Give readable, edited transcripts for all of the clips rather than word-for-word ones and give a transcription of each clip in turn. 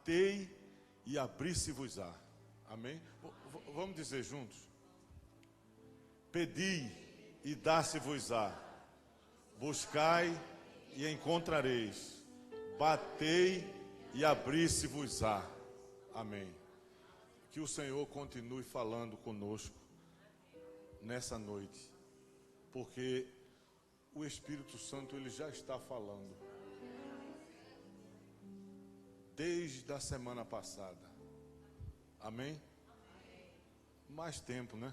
batei e abri-se-vos-á. Amém? Vamos dizer juntos? Pedi e dá-se-vos-á. Buscai e encontrareis. Batei e abri-se-vos-á. Amém. Que o Senhor continue falando conosco nessa noite, porque o Espírito Santo ele já está falando desde a semana passada. Amém? Mais tempo, né?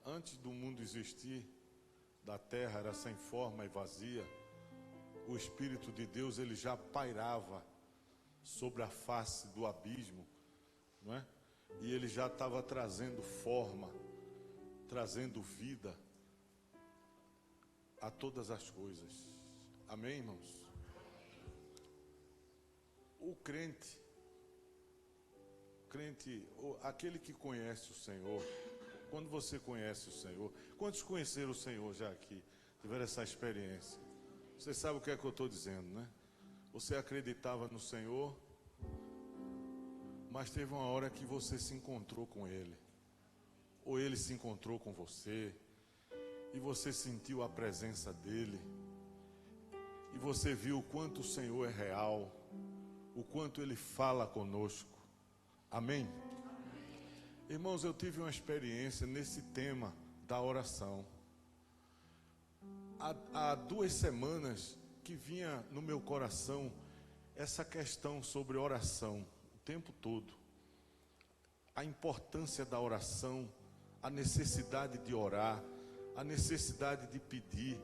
Antes do mundo existir, da terra era sem forma e vazia, o Espírito de Deus ele já pairava sobre a face do abismo, não é? E ele já estava trazendo forma, trazendo vida a todas as coisas. Amém, irmãos? O crente, aquele que conhece o Senhor, quando você conhece o Senhor, quantos conheceram o Senhor já aqui, tiveram essa experiência? Você sabe o que é que eu estou dizendo, né? Você acreditava no Senhor, mas teve uma hora que você se encontrou com Ele, ou Ele se encontrou com você, e você sentiu a presença dEle, e você viu o quanto o Senhor é real, o quanto Ele fala conosco. Amém? Irmãos, eu tive uma experiência nesse tema da oração. Há 2 semanas que vinha no meu coração essa questão sobre oração, o tempo todo. A importância da oração, a necessidade de orar, a necessidade de pedir,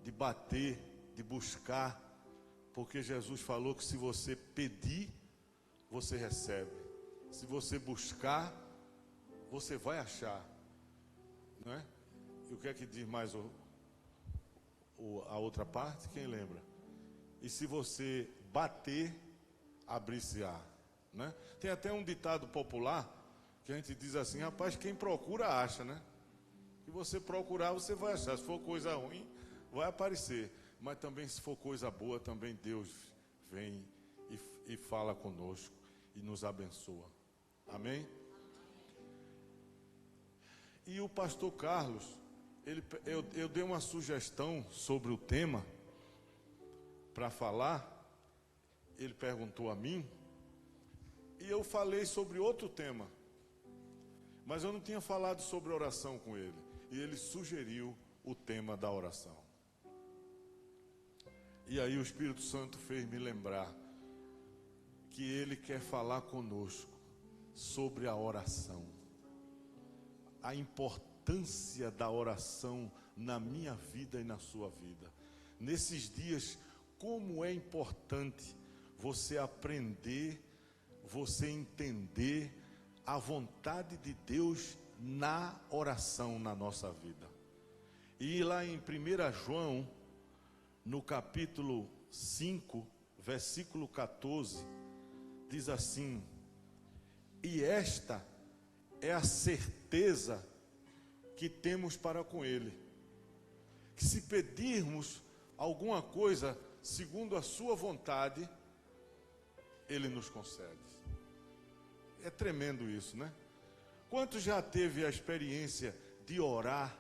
de bater, de buscar, porque Jesus falou que se você pedir, você recebe. Se você buscar, você vai achar, não é? E o que é que diz mais a outra parte? Quem lembra? E se você bater, abrir-se-á, né? Tem até um ditado popular que a gente diz assim: rapaz, quem procura acha, né? Se você procurar, você vai achar. Se for coisa ruim, vai aparecer. Mas também se for coisa boa, também Deus vem e fala conosco e nos abençoa. Amém? E o pastor Carlos, eu dei uma sugestão sobre o tema para falar. Ele perguntou a mim e eu falei sobre outro tema, mas eu não tinha falado sobre oração com ele, e ele sugeriu o tema da oração. E aí o Espírito Santo fez me lembrar que ele quer falar conosco sobre a oração, a importância da oração na minha vida e na sua vida. Nesses dias, como é importante você aprender, você entender a vontade de Deus na oração na nossa vida. E lá em 1 João, no capítulo 5, versículo 14, diz assim: e esta é a certeza que temos para com Ele, que se pedirmos alguma coisa segundo a sua vontade, Ele nos concede. É tremendo isso, né? Quantos já teve a experiência de orar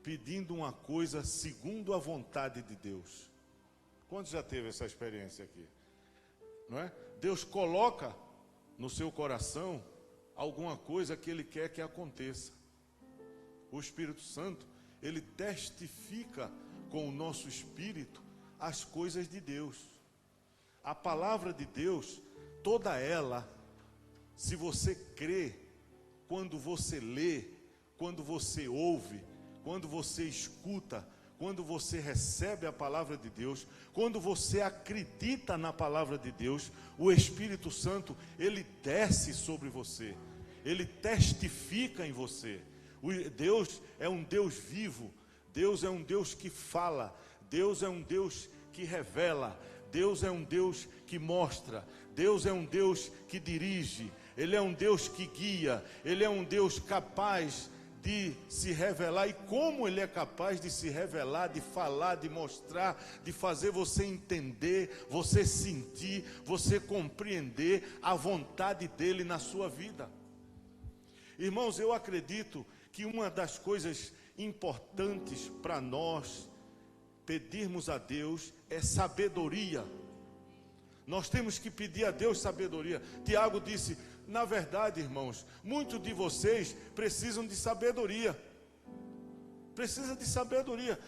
pedindo uma coisa segundo a vontade de Deus? Quantos já teve essa experiência aqui? Não é? Deus coloca no seu coração alguma coisa que Ele quer que aconteça. O Espírito Santo, Ele testifica com o nosso espírito as coisas de Deus. A palavra de Deus, toda ela, se você crê, quando você lê, quando você ouve, quando você escuta, quando você recebe a palavra de Deus, quando você acredita na palavra de Deus, o Espírito Santo, ele desce sobre você, ele testifica em você. Deus é um Deus vivo, Deus é um Deus que fala, Deus é um Deus que revela, Deus é um Deus que mostra, Deus é um Deus que dirige, Ele é um Deus que guia, Ele é um Deus capaz de se revelar e como Ele é capaz de se revelar, de falar, de mostrar, de fazer você entender, você sentir, você compreender a vontade dEle na sua vida. Irmãos, eu acredito que uma das coisas importantes para nós pedirmos a Deus é sabedoria. Nós temos que pedir a Deus sabedoria. Tiago disse, na verdade, irmãos, muitos de vocês precisam de sabedoria. Precisa de sabedoria.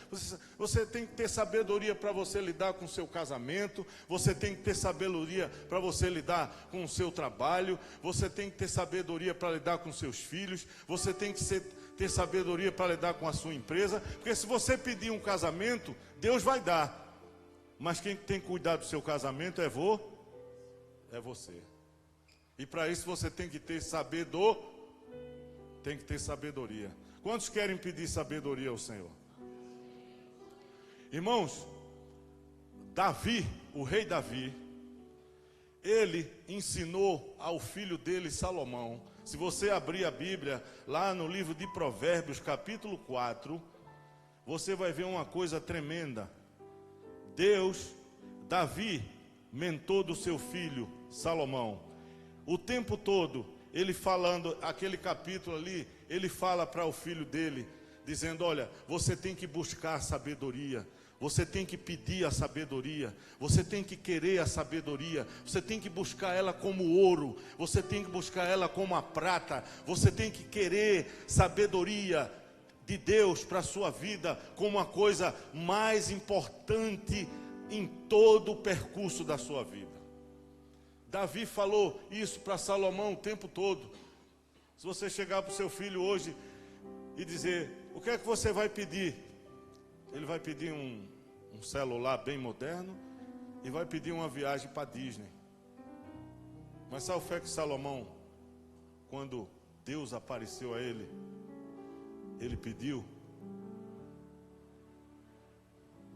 Você tem que ter sabedoria para você lidar com o seu casamento. Você tem que ter sabedoria para você lidar com o seu trabalho. Você tem que ter sabedoria para lidar com seus filhos. Você tem que ter sabedoria para lidar com a sua empresa. Porque se você pedir um casamento, Deus vai dar. Mas quem tem que cuidar do seu casamento é você. E para isso você tem que ter sabedoria. Quantos querem pedir sabedoria ao Senhor? Irmãos, Davi, o rei Davi, ele ensinou ao filho dele, Salomão. Se você abrir a Bíblia, lá no livro de Provérbios, capítulo 4, você vai ver uma coisa tremenda. Davi, mentor do seu filho, Salomão. O tempo todo, ele falando, aquele capítulo ali, ele fala para o filho dele, dizendo, olha, você tem que buscar a sabedoria, você tem que pedir a sabedoria, você tem que querer a sabedoria, você tem que buscar ela como ouro, você tem que buscar ela como a prata, você tem que querer sabedoria de Deus para a sua vida como a coisa mais importante em todo o percurso da sua vida. Davi falou isso para Salomão o tempo todo. Se você chegar para o seu filho hoje e dizer, o que é que você vai pedir? Ele vai pedir um celular bem moderno e vai pedir uma viagem para Disney. Mas sabe o que é que Salomão, quando Deus apareceu a ele, ele pediu?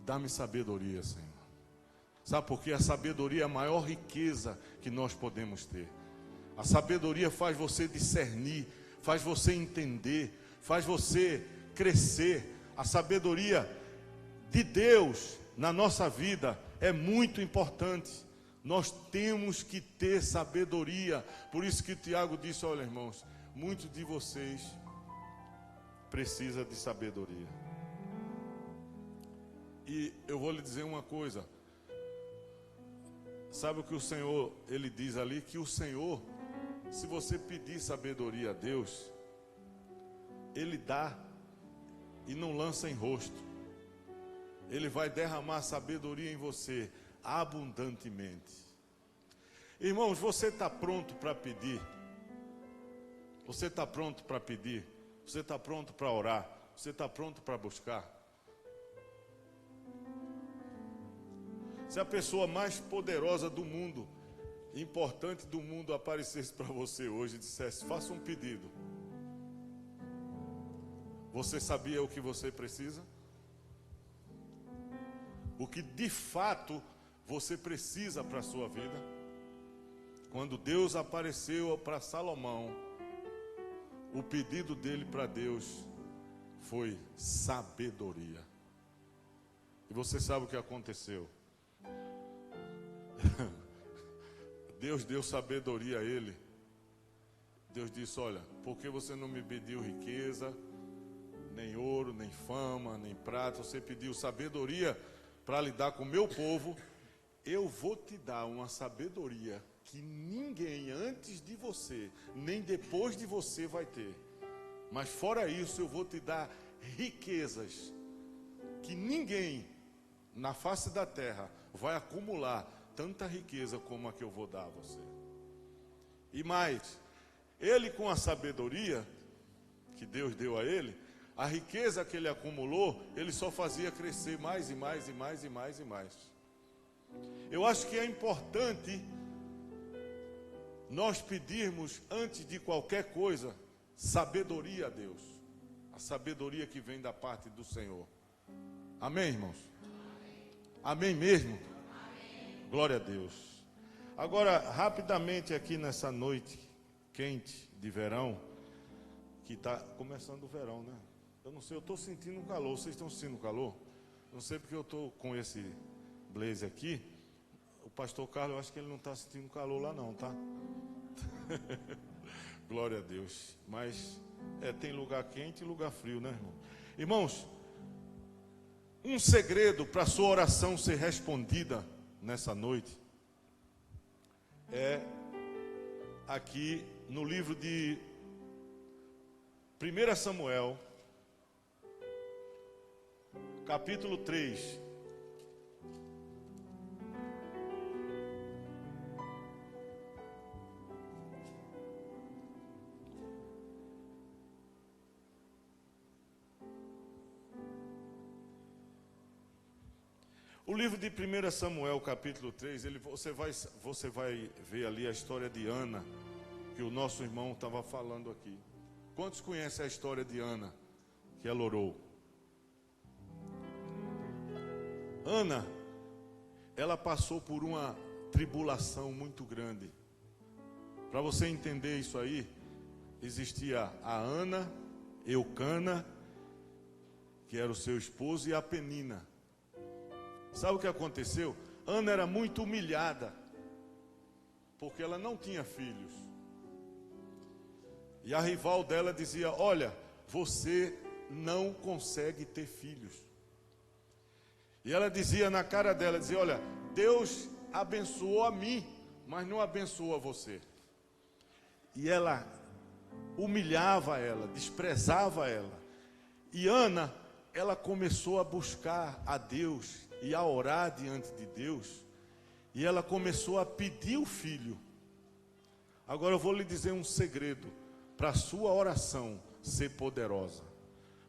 Dá-me sabedoria, Senhor. Sabe por quê? A sabedoria é a maior riqueza que nós podemos ter. A sabedoria faz você discernir, faz você entender, faz você crescer. A sabedoria de Deus na nossa vida é muito importante. Nós temos que ter sabedoria. Por isso que Tiago disse, olha, irmãos, muitos de vocês precisam de sabedoria. E eu vou lhe dizer uma coisa. Sabe o que o Senhor, ele diz ali? Que o Senhor, se você pedir sabedoria a Deus, Ele dá e não lança em rosto. Ele vai derramar sabedoria em você abundantemente. Irmãos, você está pronto para pedir? Você está pronto para pedir? Você está pronto para orar? Você está pronto para buscar? Se a pessoa mais poderosa do mundo, importante do mundo, aparecesse para você hoje e dissesse, faça um pedido. Você sabia o que você precisa? O que de fato você precisa para a sua vida? Quando Deus apareceu para Salomão, o pedido dele para Deus foi sabedoria. E você sabe o que aconteceu? Deus deu sabedoria a ele. Deus disse, olha, porque você não me pediu riqueza, nem ouro, nem fama, nem prata, você pediu sabedoria para lidar com o meu povo, eu vou te dar uma sabedoria que ninguém antes de você, nem depois de você vai ter. Mas fora isso, eu vou te dar riquezas que ninguém na face da terra vai acumular tanta riqueza como a que eu vou dar a você. E mais, ele com a sabedoria que Deus deu a ele, a riqueza que ele acumulou, ele só fazia crescer mais e mais e mais e mais e mais. Eu acho que é importante nós pedirmos, antes de qualquer coisa, sabedoria a Deus. A sabedoria que vem da parte do Senhor. Amém, irmãos? Amém mesmo? Amém. Glória a Deus. Agora, rapidamente aqui nessa noite quente de verão, que está começando o verão, né? Eu não sei, eu estou sentindo um calor. Vocês estão sentindo calor? Não sei porque eu estou com esse blazer aqui. O pastor Carlos, eu acho que ele não está sentindo calor lá não, tá? Glória a Deus. Mas tem lugar quente e lugar frio, né, irmão? Irmãos, um segredo para a sua oração ser respondida nessa noite é aqui no livro de 1 Samuel, capítulo 3. O livro de 1 Samuel, capítulo 3, você vai ver ali a história de Ana, que o nosso irmão estava falando aqui. Quantos conhecem a história de Ana, que ela orou? Ana, ela passou por uma tribulação muito grande. Para você entender isso aí, existia a Ana, Eucana, que era o seu esposo, e a Penina. Sabe o que aconteceu? Ana era muito humilhada, porque ela não tinha filhos. E a rival dela dizia: olha, você não consegue ter filhos. E ela dizia na cara dela, dizia: olha, Deus abençoou a mim, mas não abençoou a você. E ela humilhava ela, desprezava ela. E Ana, ela começou a buscar a Deus e a orar diante de Deus, e ela começou a pedir o filho. Agora eu vou lhe dizer um segredo para a sua oração ser poderosa.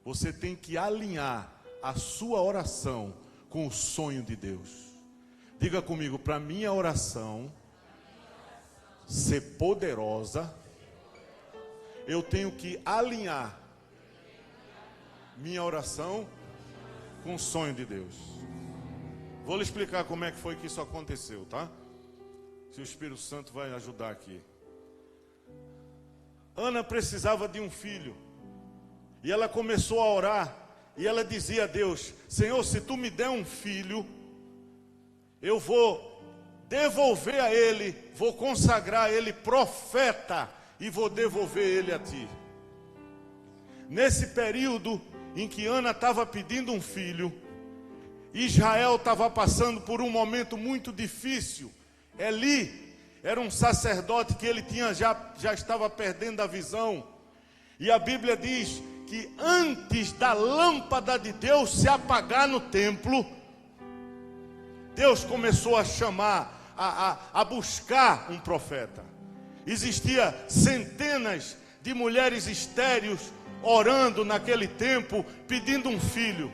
Você tem que alinhar a sua oração com o sonho de Deus. Diga comigo: para minha oração ser poderosa, eu tenho que alinhar minha oração com o sonho de Deus. Vou lhe explicar como é que foi que isso aconteceu, tá? Se o Espírito Santo vai ajudar aqui. Ana precisava de um filho, e ela começou a orar, e ela dizia a Deus: Senhor, se tu me der um filho, eu vou devolver a ele, vou consagrar ele profeta, e vou devolver ele a ti. Nesse período em que Ana estava pedindo um filho, Israel estava passando por um momento muito difícil. Eli era um sacerdote que ele já estava perdendo a visão. E a Bíblia diz que antes da lâmpada de Deus se apagar no templo, Deus começou a chamar, a buscar um profeta. Existia centenas de mulheres estéreis orando naquele tempo, pedindo um filho.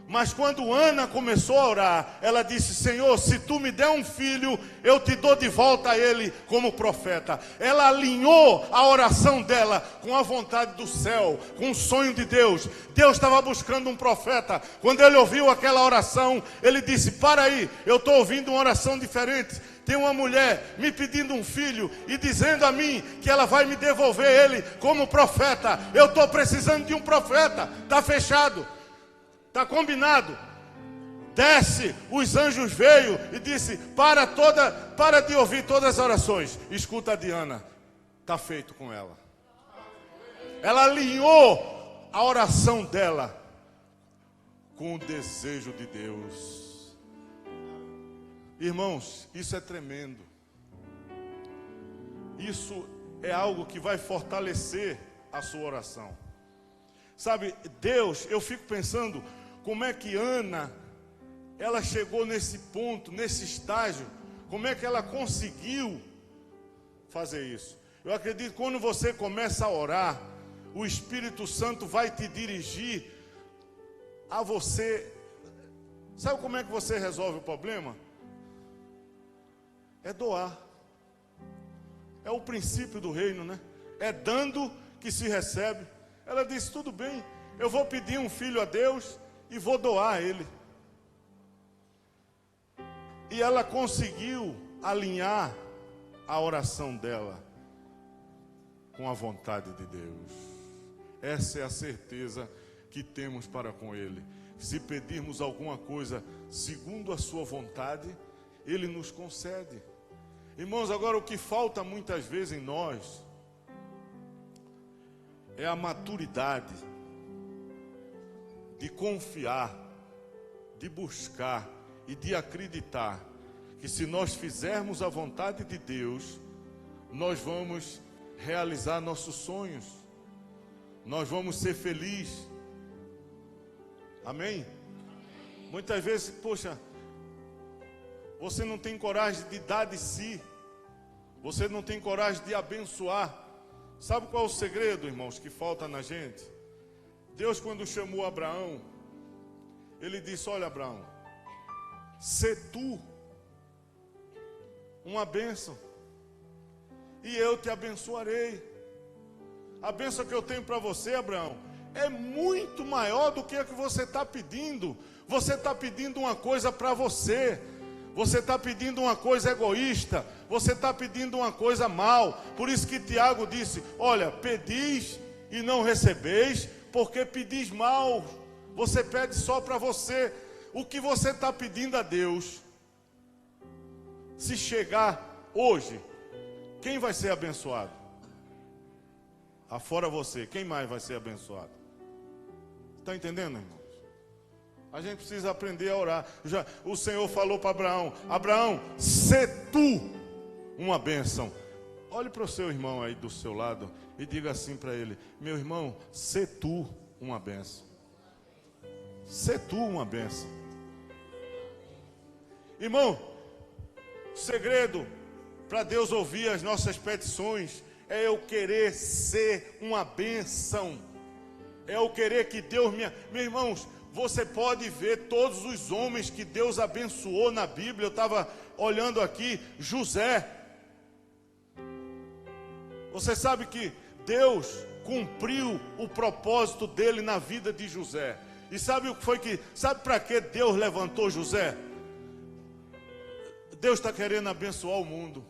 Mas quando Ana começou a orar, ela disse: Senhor, se tu me der um filho, eu te dou de volta a ele como profeta. Ela alinhou a oração dela com a vontade do céu, com o sonho de Deus. Deus estava buscando um profeta. Quando ele ouviu aquela oração, ele disse: para aí, eu estou ouvindo uma oração diferente. Tem uma mulher me pedindo um filho e dizendo a mim que ela vai me devolver ele como profeta. Eu estou precisando de um profeta. Está fechado. Está combinado. Desce, os anjos veio e disse: para de ouvir todas as orações. Escuta a Diana. Está feito com ela. Ela alinhou a oração dela com o desejo de Deus. Irmãos, isso é tremendo. Isso é algo que vai fortalecer a sua oração. Sabe, Deus, eu fico pensando como é que Ana, ela chegou nesse ponto, nesse estágio, como é que ela conseguiu fazer isso. Eu acredito que quando você começa a orar, o Espírito Santo vai te dirigir a você. Sabe como é que você resolve o problema? É doar. É o princípio do reino, né? É dando que se recebe. Ela disse: tudo bem, eu vou pedir um filho a Deus e vou doar a ele. E ela conseguiu alinhar a oração dela com a vontade de Deus. Essa é a certeza que temos para com Ele. Se pedirmos alguma coisa segundo a sua vontade, Ele nos concede. Irmãos, agora o que falta muitas vezes em nós é a maturidade de confiar, de buscar e de acreditar que se nós fizermos a vontade de Deus, nós vamos realizar nossos sonhos, nós vamos ser felizes. Amém? Muitas vezes, poxa, você não tem coragem de dar de si, você não tem coragem de abençoar. Sabe qual é o segredo, irmãos, que falta na gente? Deus, quando chamou Abraão, Ele disse: olha, Abraão, sê tu uma bênção, e eu te abençoarei. A bênção que eu tenho para você, Abraão, é muito maior do que a que você está pedindo. Você está pedindo uma coisa para você, você está pedindo uma coisa egoísta, você está pedindo uma coisa mal. Por isso que Tiago disse: olha, pedis e não recebeis, porque pedis mal. Você pede só para você. O que você está pedindo a Deus, se chegar hoje, quem vai ser abençoado? Afora você, quem mais vai ser abençoado? Está entendendo, irmãos? A gente precisa aprender a orar. O Senhor falou para Abraão: Abraão, sê tu uma bênção. Olhe para o seu irmão aí do seu lado e diga assim para ele: meu irmão, sê tu uma bênção. Sê tu uma bênção. Irmão, o segredo para Deus ouvir as nossas petições é eu querer ser uma bênção. É eu querer que Deus me... Meus irmãos, você pode ver todos os homens que Deus abençoou na Bíblia. Eu estava olhando aqui, José. Você sabe que Deus cumpriu o propósito dele na vida de José. E sabe o que foi que... Sabe para que Deus levantou José? Deus está querendo abençoar o mundo,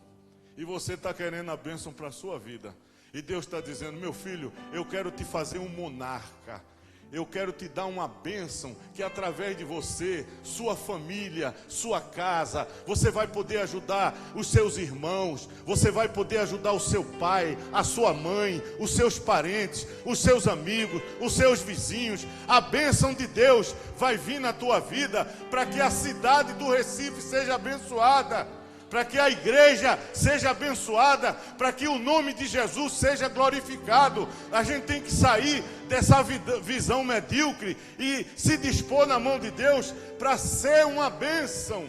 e você está querendo a bênção para a sua vida. E Deus está dizendo: meu filho, eu quero te fazer um monarca. Eu quero te dar uma bênção que através de você, sua família, sua casa, você vai poder ajudar os seus irmãos, você vai poder ajudar o seu pai, a sua mãe, os seus parentes, os seus amigos, os seus vizinhos. A bênção de Deus vai vir na tua vida para que a cidade do Recife seja abençoada, para que a igreja seja abençoada, para que o nome de Jesus seja glorificado. A gente tem que sair dessa visão medíocre e se dispor na mão de Deus para ser uma bênção.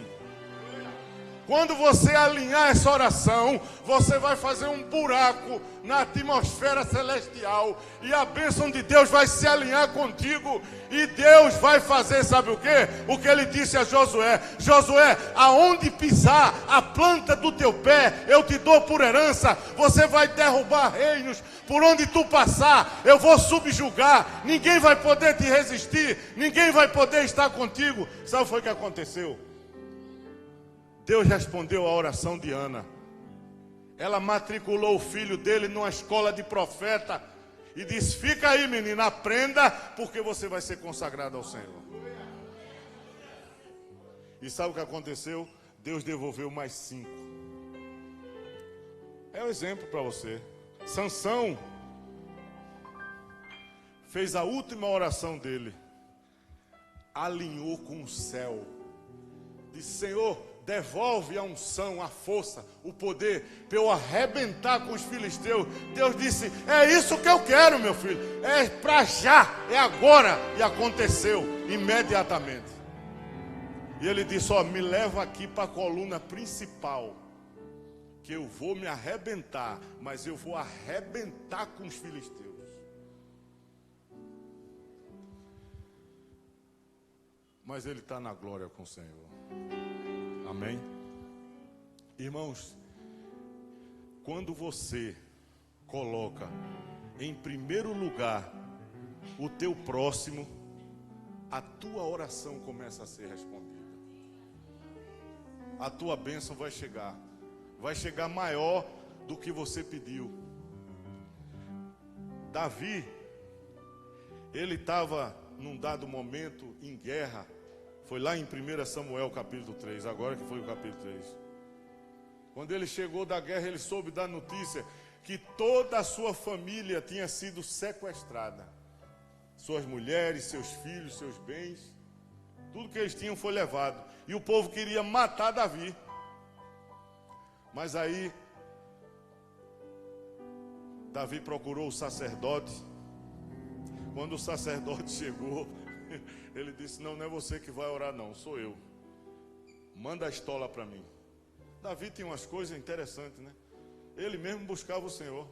Quando você alinhar essa oração, você vai fazer um buraco na atmosfera celestial, e a bênção de Deus vai se alinhar contigo, e Deus vai fazer, sabe o quê? O que ele disse a Josué: Josué, aonde pisar a planta do teu pé, eu te dou por herança. Você vai derrubar reinos, por onde tu passar, eu vou subjugar. Ninguém vai poder te resistir, ninguém vai poder estar contigo. Sabe o que foi que aconteceu? Deus respondeu a oração de Ana. Ela matriculou o filho dele numa escola de profeta e disse: fica aí, menina, aprenda, porque você vai ser consagrado ao Senhor. E sabe o que aconteceu? Deus devolveu mais 5. É um exemplo para você. Sansão fez a última oração dele, alinhou com o céu, disse: Senhor, devolve a unção, a força, o poder, para eu arrebentar com os filisteus. Deus disse: é isso que eu quero, meu filho, é para já, é agora. E aconteceu imediatamente. E ele disse: ó, me leva aqui para a coluna principal, que eu vou me arrebentar, mas eu vou arrebentar com os filisteus. Mas ele está na glória com o Senhor. Amém? Irmãos, quando você coloca em primeiro lugar o teu próximo, a tua oração começa a ser respondida. A tua bênção vai chegar maior do que você pediu. Davi, Ele estava num dado momento em guerra. Foi lá em 1 Samuel capítulo 3, agora que foi o capítulo 3. Quando ele chegou da guerra, ele soube da notícia que toda a sua família tinha sido sequestrada. Suas mulheres, seus filhos, seus bens, tudo que eles tinham foi levado. E o povo queria matar Davi. Mas aí, Davi procurou o sacerdote. Quando o sacerdote chegou, ele disse: não é você que vai orar não, sou eu. Manda a estola para mim. Davi tinha umas coisas interessantes, né? Ele mesmo buscava o Senhor.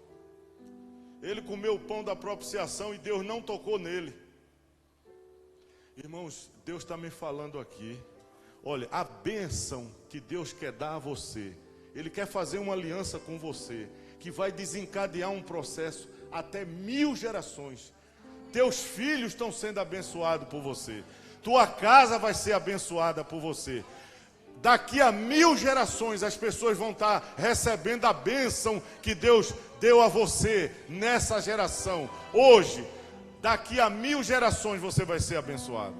Ele comeu o pão da propiciação e Deus não tocou nele. Irmãos, Deus está me falando aqui. Olha, a bênção que Deus quer dar a você, Ele quer fazer uma aliança com você, que vai desencadear um processo até 1000 gerações. Teus filhos estão sendo abençoados por você. Tua casa vai ser abençoada por você. Daqui a 1000 gerações as pessoas vão estar recebendo a bênção que Deus deu a você nessa geração. Hoje, daqui a 1000 gerações você vai ser abençoado.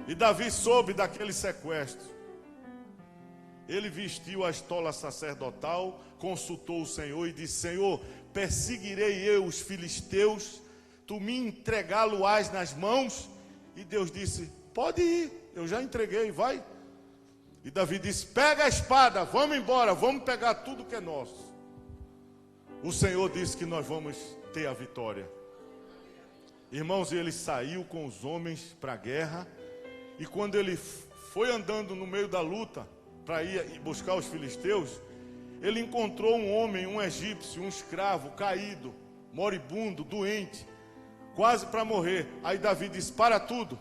E Davi soube daquele sequestro. Ele vestiu a estola sacerdotal, consultou o Senhor e disse: Senhor, perseguirei eu os filisteus, tu me entregá-lo-ás nas mãos? E Deus disse: pode ir, eu já entreguei, vai. E Davi disse: pega a espada, vamos embora, vamos pegar tudo que é nosso. O Senhor disse que nós vamos ter a vitória. Irmãos, ele saiu com os homens para a guerra. E quando ele foi andando no meio da luta para ir buscar os filisteus, ele encontrou um homem, um egípcio, um escravo, caído, moribundo, doente, quase para morrer. Aí Davi disse: para tudo,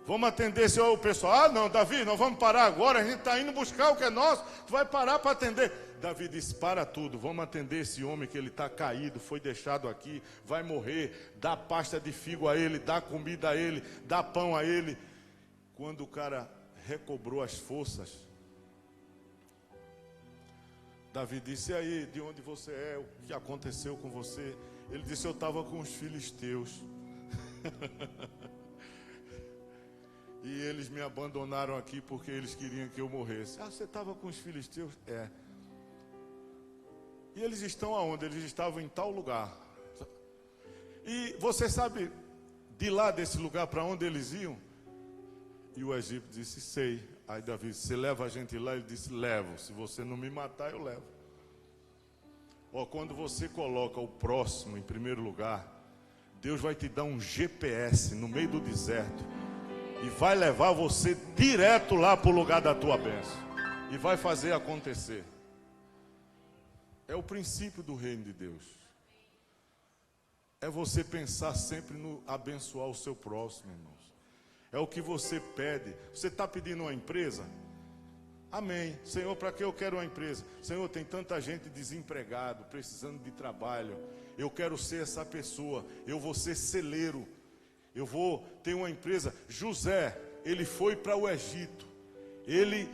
vamos atender esse pessoal. Ah não, Davi, nós vamos parar agora, a gente está indo buscar o que é nosso, tu vai parar para atender. Davi disse: para tudo, vamos atender esse homem que ele está caído, foi deixado aqui, vai morrer. Dá pasta de figo a ele, dá comida a ele, dá pão a ele. Quando o cara recobrou as forças, Davi disse: e aí, de onde você é? O que aconteceu com você? Ele disse: eu estava com os filisteus. E eles me abandonaram aqui porque eles queriam que eu morresse. Ah, você estava com os filisteus? É. E eles estão aonde? Eles estavam em tal lugar. E você sabe de lá desse lugar para onde eles iam? E o egípcio disse: sei. Aí Davi disse: você leva a gente lá? Ele disse: levo. Se você não me matar, eu levo. Ó, quando você coloca o próximo em primeiro lugar, Deus vai te dar um GPS no meio do deserto e vai levar você direto lá para o lugar da tua bênção e vai fazer acontecer. É o princípio do reino de Deus. É você pensar sempre no abençoar o seu próximo, irmãos. É o que você pede. Você está pedindo uma empresa? Amém. Senhor, para que eu quero uma empresa? Senhor, tem tanta gente desempregado, precisando de trabalho. Eu quero ser essa pessoa. Eu vou ser celeiro. Eu vou ter uma empresa. José, ele foi para o Egito. Ele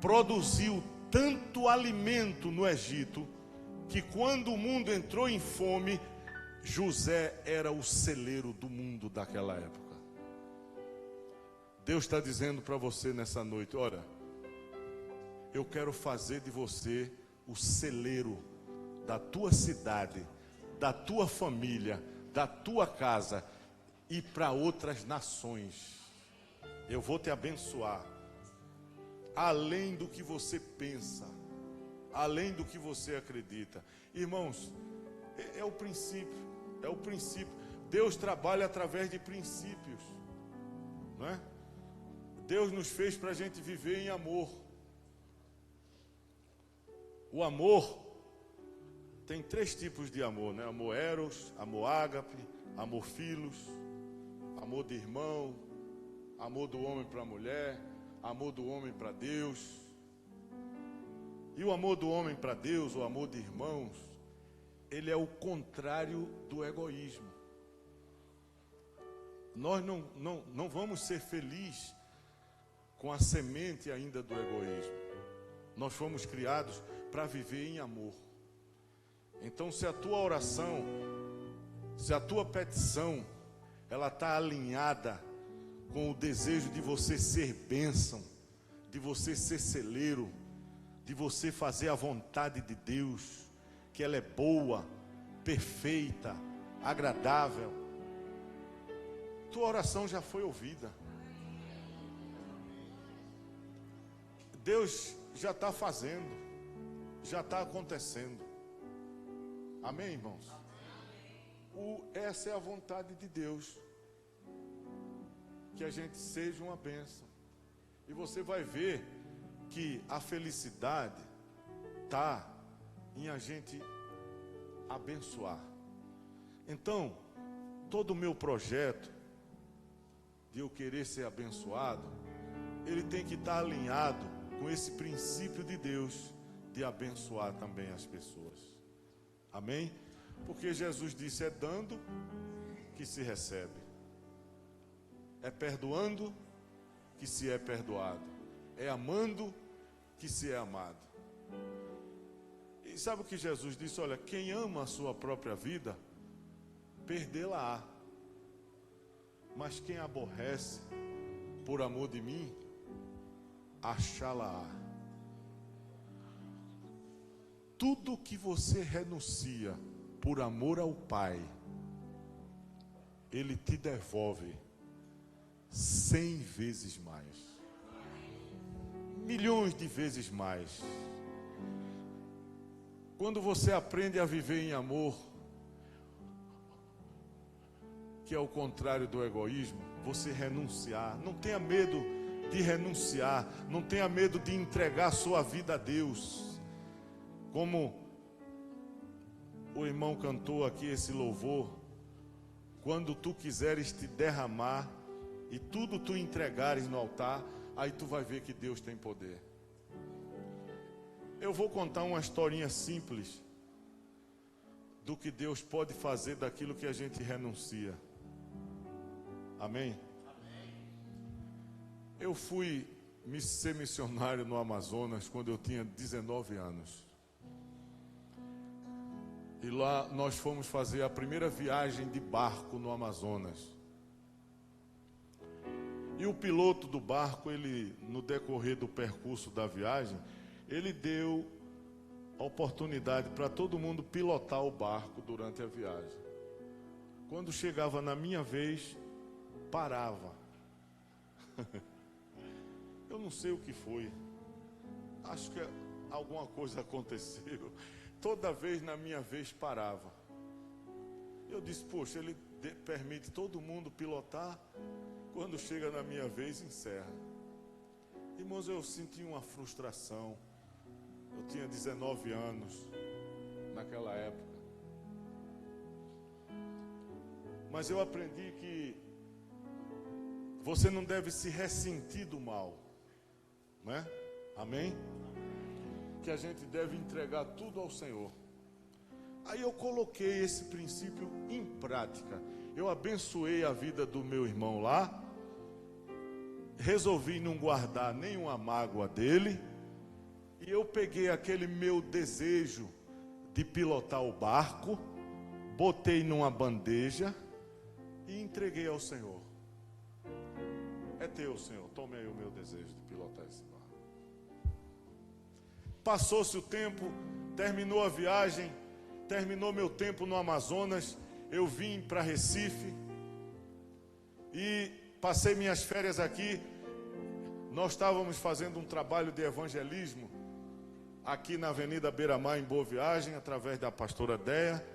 produziu tanto alimento no Egito, que quando o mundo entrou em fome, José era o celeiro do mundo daquela época. Deus está dizendo para você nessa noite: olha, eu quero fazer de você o celeiro da tua cidade, da tua família, da tua casa e para outras nações. Eu vou te abençoar. Além do que você pensa, além do que você acredita. Irmãos, é o princípio, é o princípio. Deus trabalha através de princípios, não é? Deus nos fez para a gente viver em amor. O amor tem 3 tipos de amor, né? Amor eros, amor ágape, amor filos, amor de irmão, amor do homem para a mulher, amor do homem para Deus. E o amor do homem para Deus, o amor de irmãos, ele é o contrário do egoísmo. Nós não vamos ser felizes com a semente ainda do egoísmo. Nós fomos criados para viver em amor. Então, se a tua oração se a tua petição ela está alinhada com o desejo de você ser bênção, de você ser celeiro, de você fazer a vontade de Deus, que ela é boa, perfeita, agradável, tua oração já foi ouvida. Deus já está fazendo, já está acontecendo. Amém, irmãos? Essa é a vontade de Deus, que a gente seja uma bênção. E você vai ver que a felicidade está em a gente abençoar. Então, todo o meu projeto de eu querer ser abençoado, ele tem que estar alinhado com esse princípio de Deus de abençoar também as pessoas. Amém? Porque Jesus disse: é dando que se recebe, é perdoando que se é perdoado, é amando que se é amado. E sabe o que Jesus disse? Olha, quem ama a sua própria vida, perdê-la-á. Mas quem aborrece por amor de mim, achá-la-á. Tudo que você renuncia por amor ao Pai, Ele te devolve 100 vezes mais, milhões de vezes mais. Quando você aprende a viver em amor, que é o contrário do egoísmo, você renunciar. Não tenha medo de renunciar, não tenha medo de entregar sua vida a Deus. Como o irmão cantou aqui esse louvor: quando tu quiseres te derramar e tudo tu entregares no altar, aí tu vai ver que Deus tem poder. Eu vou contar uma historinha simples do que Deus pode fazer daquilo que a gente renuncia. Amém? Eu fui ser missionário no Amazonas quando eu tinha 19 anos. E lá nós fomos fazer a primeira viagem de barco no Amazonas. E o piloto do barco, ele, no decorrer do percurso da viagem, ele deu a oportunidade para todo mundo pilotar o barco durante a viagem. Quando chegava na minha vez, parava. Eu não sei o que foi. Acho que alguma coisa aconteceu. Toda vez na minha vez parava. Eu disse: poxa, ele permite todo mundo pilotar, quando chega na minha vez, encerra. Irmãos, eu senti uma frustração. Eu tinha 19 anos naquela época. Mas eu aprendi que você não deve se ressentir do mal, né? Amém? Que a gente deve entregar tudo ao Senhor. Aí eu coloquei esse princípio em prática. Eu abençoei a vida do meu irmão lá, resolvi não guardar nenhuma mágoa dele, e eu peguei aquele meu desejo de pilotar o barco, botei numa bandeja e entreguei ao Senhor. É teu, Senhor, tome aí o meu desejo de pilotar esse barco. Passou-se o tempo, terminou a viagem, terminou meu tempo no Amazonas, eu vim para Recife e passei minhas férias aqui. Nós estávamos fazendo um trabalho de evangelismo aqui na Avenida Beira-Mar, em Boa Viagem, através da pastora Deia,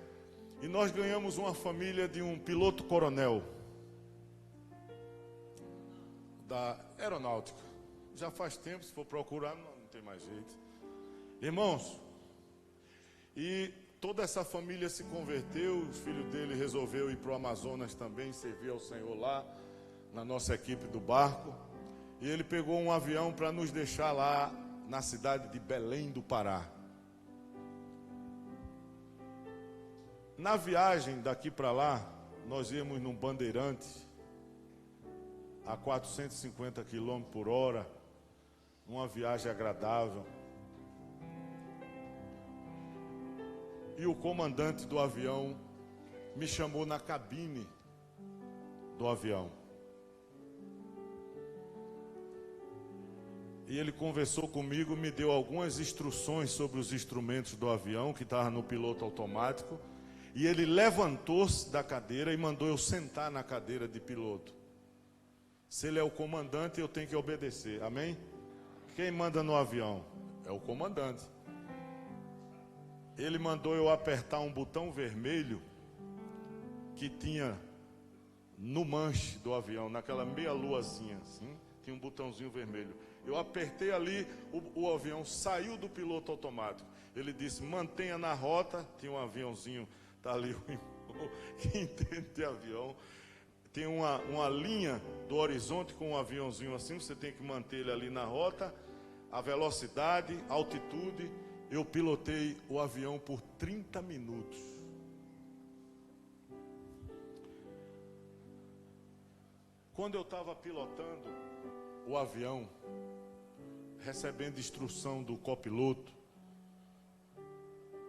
e nós ganhamos uma família de um piloto coronel da aeronáutica. Já faz tempo, se for procurar, não tem mais jeito. Irmãos, e toda essa família se converteu, o filho dele resolveu ir para o Amazonas também, servir ao Senhor lá, na nossa equipe do barco, e ele pegou um avião para nos deixar lá na cidade de Belém do Pará. Na viagem daqui para lá, nós íamos num bandeirante, a 450 km por hora, uma viagem agradável. E o comandante do avião me chamou na cabine do avião. E ele conversou comigo, me deu algumas instruções sobre os instrumentos do avião, que estava no piloto automático. E ele levantou-se da cadeira e mandou eu sentar na cadeira de piloto. Se ele é o comandante, eu tenho que obedecer. Amém? Quem manda no avião? É o comandante. Ele mandou eu apertar um botão vermelho que tinha no manche do avião, naquela meia luazinha assim, tinha um botãozinho vermelho. Eu apertei ali, o avião saiu do piloto automático. Ele disse, mantenha na rota. Tinha um aviãozinho, está ali o irmão que entende de avião. Tem uma linha do horizonte com um aviãozinho assim, você tem que manter ele ali na rota. A velocidade, altitude. Eu pilotei o avião por 30 minutos. Quando eu estava pilotando o avião, recebendo instrução do copiloto,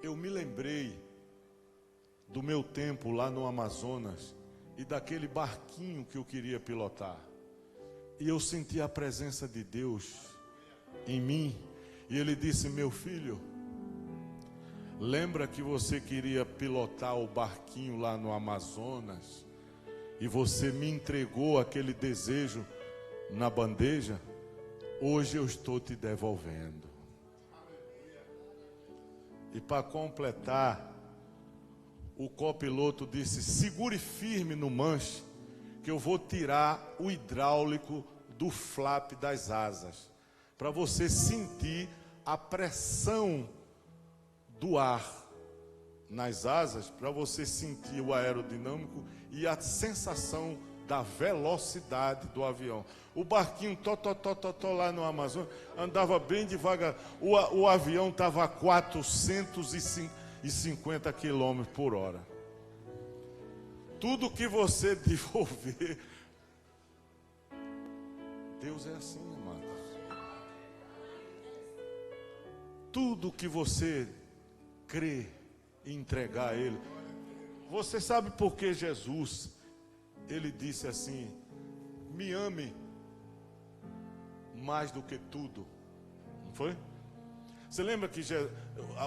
eu me lembrei do meu tempo lá no Amazonas e daquele barquinho que eu queria pilotar. E eu senti a presença de Deus em mim. E Ele disse, meu filho, lembra que você queria pilotar o barquinho lá no Amazonas? E você me entregou aquele desejo na bandeja? Hoje eu estou te devolvendo. E para completar, o copiloto disse, segure firme no manche, que eu vou tirar o hidráulico do flap das asas, para você sentir a pressão do ar nas asas, para você sentir o aerodinâmico e a sensação da velocidade do avião. O barquinho lá no Amazonas andava bem devagar. O avião estava a 450 km por hora. Tudo que você devolver, Deus é assim, amados. Tudo que você crê e entregar a Ele. Você sabe por que Jesus, Ele disse assim, me ame mais do que tudo, não foi? Você lembra que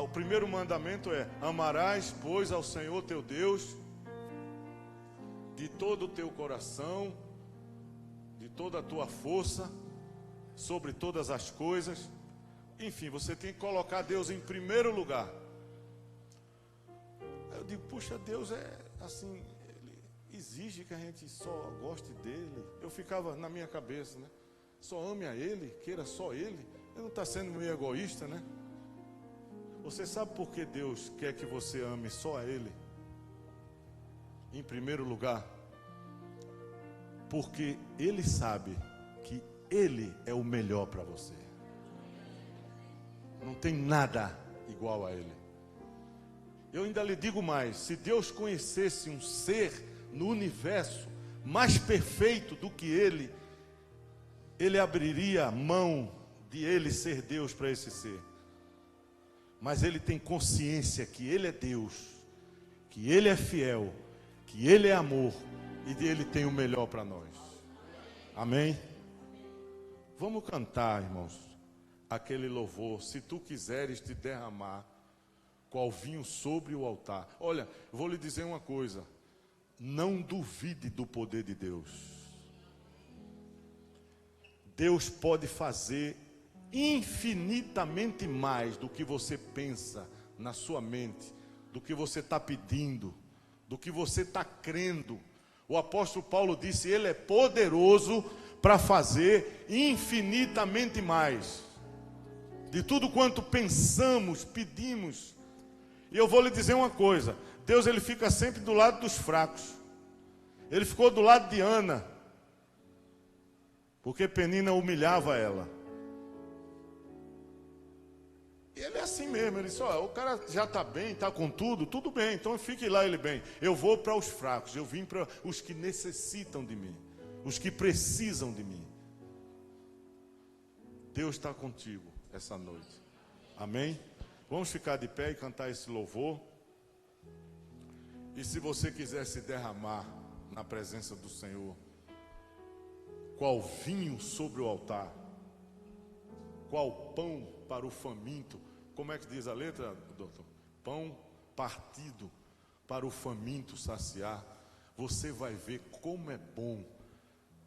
o primeiro mandamento é, amarás, pois, ao Senhor teu Deus, de todo o teu coração, de toda a tua força, sobre todas as coisas. Enfim, você tem que colocar Deus em primeiro lugar. Eu digo, puxa, Deus é assim, Ele exige que a gente só goste dEle. Eu ficava na minha cabeça, né? Só ame a Ele, queira só Ele. Ele não está sendo meio egoísta, né? Você sabe por que Deus quer que você ame só a Ele? Em primeiro lugar, porque Ele sabe que Ele é o melhor para você. Não tem nada igual a Ele. Eu ainda lhe digo mais, se Deus conhecesse um ser no universo mais perfeito do que Ele, Ele abriria mão de Ele ser Deus para esse ser. Mas Ele tem consciência que Ele é Deus, que Ele é fiel, que Ele é amor e que Ele tem o melhor para nós. Amém? Vamos cantar, irmãos, aquele louvor, se tu quiseres te derramar qual vinho sobre o altar. Olha, vou lhe dizer uma coisa, não duvide do poder de Deus. Deus pode fazer infinitamente mais do que você pensa na sua mente, do que você está pedindo, do que você está crendo. O apóstolo Paulo disse, Ele é poderoso para fazer infinitamente mais, de tudo quanto pensamos, pedimos. E eu vou lhe dizer uma coisa, Deus ele fica sempre do lado dos fracos. Ele ficou do lado de Ana, porque Penina humilhava ela. E ele é assim mesmo, ele disse, ó, o cara já está bem, está com tudo, tudo bem, então fique lá ele bem. Eu vou para os fracos, eu vim para os que necessitam de mim, os que precisam de mim. Deus está contigo essa noite. Amém? Vamos ficar de pé e cantar esse louvor. E se você quiser se derramar na presença do Senhor, qual vinho sobre o altar, qual pão para o faminto, como é que diz a letra, doutor? Pão partido para o faminto saciar. Você vai ver como é bom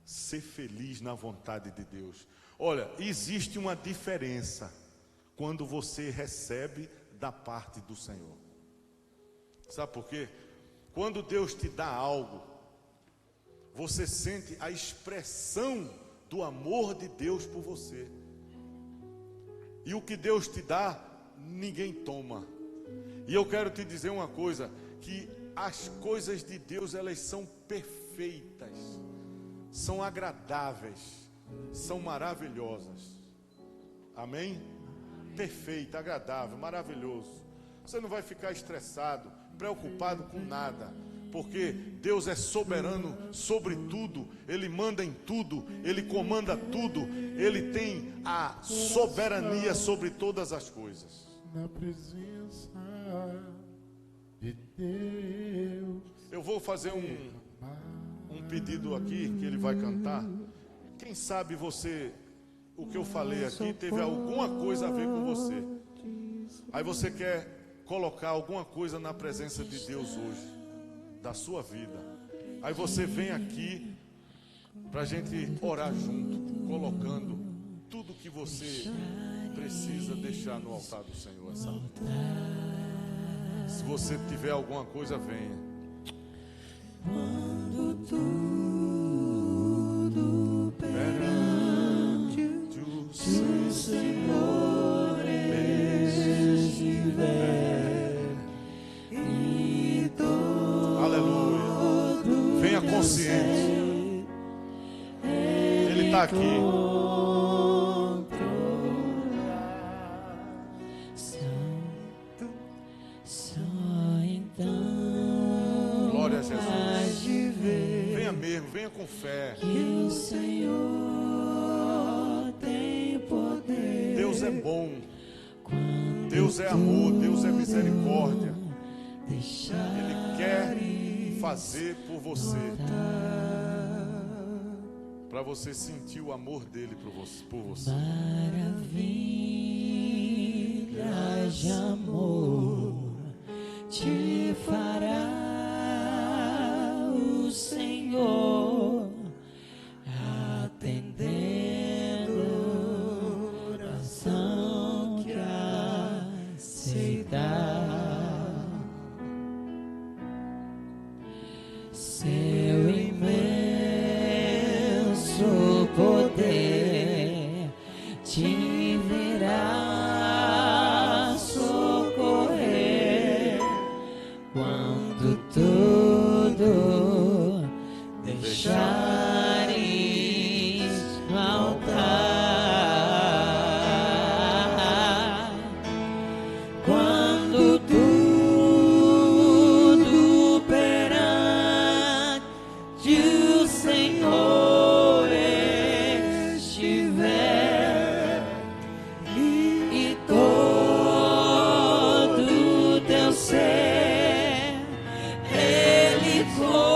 ser feliz na vontade de Deus. Olha, existe uma diferença quando você recebe da parte do Senhor. Sabe por quê? Quando Deus te dá algo, você sente a expressão do amor de Deus por você. E o que Deus te dá, ninguém toma. E eu quero te dizer uma coisa, que as coisas de Deus, elas são perfeitas, são agradáveis, são maravilhosas. Amém? Perfeito, agradável, maravilhoso. Você não vai ficar estressado, preocupado com nada, porque Deus é soberano sobre tudo, Ele manda em tudo, Ele comanda tudo, Ele tem a soberania sobre todas as coisas. Na presença de Deus. Eu vou fazer um pedido aqui, que ele vai cantar. Quem sabe você, o que eu falei aqui, teve alguma coisa a ver com você. Aí você quer colocar alguma coisa na presença de Deus hoje, da sua vida. Aí você vem aqui para a gente orar junto, colocando tudo que você precisa deixar no altar do Senhor essa noite. Se você tiver alguma coisa, venha. Quando tudo perante o Senhor estiver e todo, aleluia, venha consciente, Ele está aqui. Glória a Jesus. Venha mesmo, venha com fé. Que o Senhor tem poder. Deus é bom, Deus é amor, Deus é misericórdia. Ele quer fazer por você, para você sentir o amor dele por você. Maravilhas de amor te fará o Senhor, atendendo oração que aceitar. Seu imenso poder te verá socorrer quando tudo deixares faltar. Quando tudo perante o Senhor estiver e todo teu ser Ele controlar,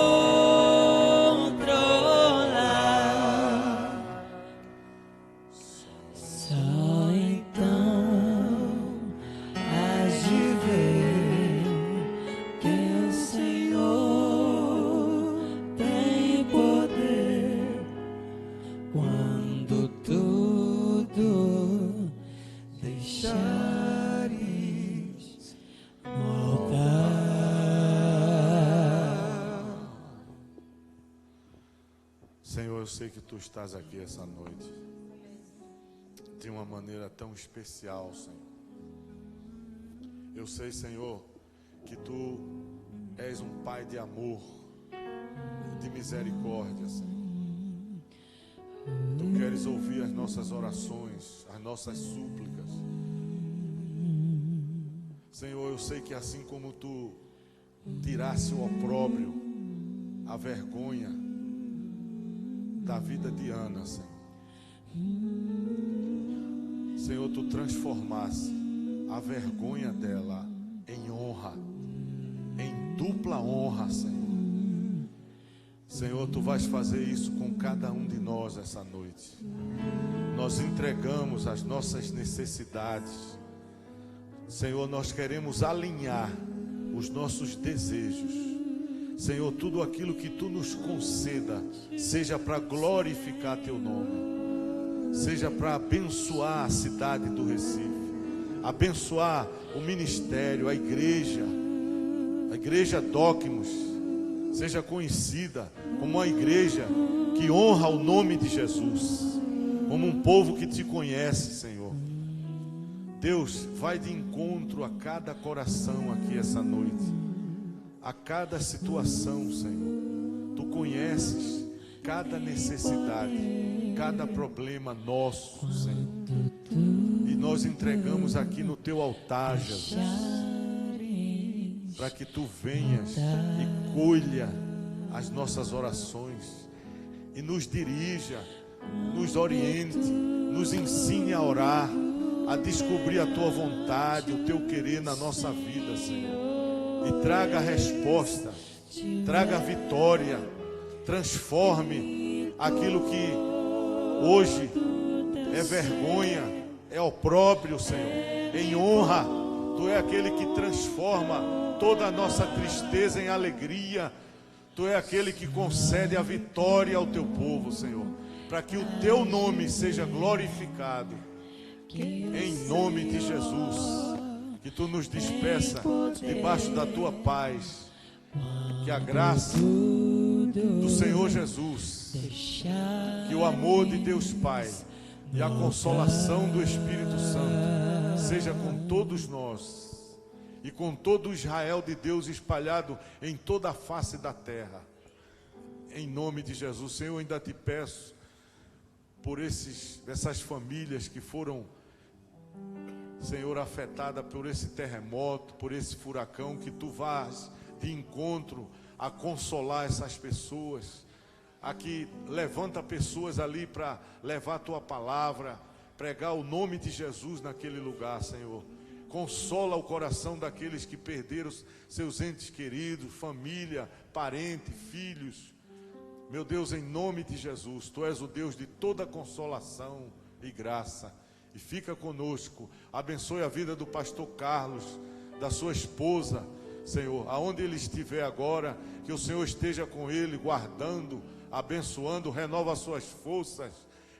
só então hás de ver que o Senhor tem poder quando tudo deixares no altar. Senhor, eu sei que tu estás aqui essa noite de uma maneira tão especial, Senhor. Eu sei, Senhor, que tu és um Pai de amor, de misericórdia, Senhor. Tu queres ouvir as nossas orações, as nossas súplicas. Senhor, eu sei que assim como tu tirasse o opróbrio, a vergonha da vida de Ana, Senhor. Senhor, tu transformasse a vergonha dela em honra, em dupla dupla honra, Senhor. Senhor, Tu vais fazer isso com cada um de nós essa noite. Nós entregamos as nossas necessidades. Senhor, nós queremos alinhar os nossos desejos. Senhor, tudo aquilo que Tu nos conceda, seja para glorificar Teu nome, seja para abençoar a cidade do Recife, abençoar o ministério, a igreja Docmos, seja conhecida como uma igreja que honra o nome de Jesus, como um povo que Te conhece, Senhor. Deus, vai de encontro a cada coração aqui essa noite, a cada situação, Senhor. Tu conheces cada necessidade, cada problema nosso, Senhor. E nós entregamos aqui no Teu altar, Jesus, para que Tu venhas e colha as nossas orações e nos dirija, nos oriente, nos ensine a orar, a descobrir a Tua vontade, o Teu querer na nossa vida, Senhor. E traga a resposta, traga a vitória, transforme aquilo que hoje é vergonha, é opróbrio, Senhor, em honra. Tu é aquele que transforma toda a nossa tristeza em alegria. Tu é aquele que concede a vitória ao Teu povo, Senhor, para que o Teu nome seja glorificado. Em nome de Jesus, que Tu nos despeça debaixo da Tua paz. Que a graça do Senhor Jesus, que o amor de Deus Pai e a consolação do Espírito Santo seja com todos nós e com todo o Israel de Deus espalhado em toda a face da terra. Em nome de Jesus, Senhor, eu ainda Te peço por essas famílias que foram, Senhor, afetada por esse terremoto, por esse furacão, que Tu vás de encontro a consolar essas pessoas, aqui levanta pessoas ali para levar a Tua palavra, pregar o nome de Jesus naquele lugar, Senhor. Consola o coração daqueles que perderam seus entes queridos, família, parente, filhos. Meu Deus, em nome de Jesus, Tu és o Deus de toda consolação e graça. E fica conosco, abençoe a vida do pastor Carlos, da sua esposa, Senhor, aonde ele estiver agora, que o Senhor esteja com ele, guardando, abençoando, renova as suas forças,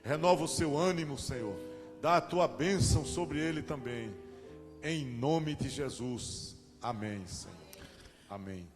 renova o seu ânimo, Senhor, dá a Tua bênção sobre ele também, em nome de Jesus, amém, Senhor, amém.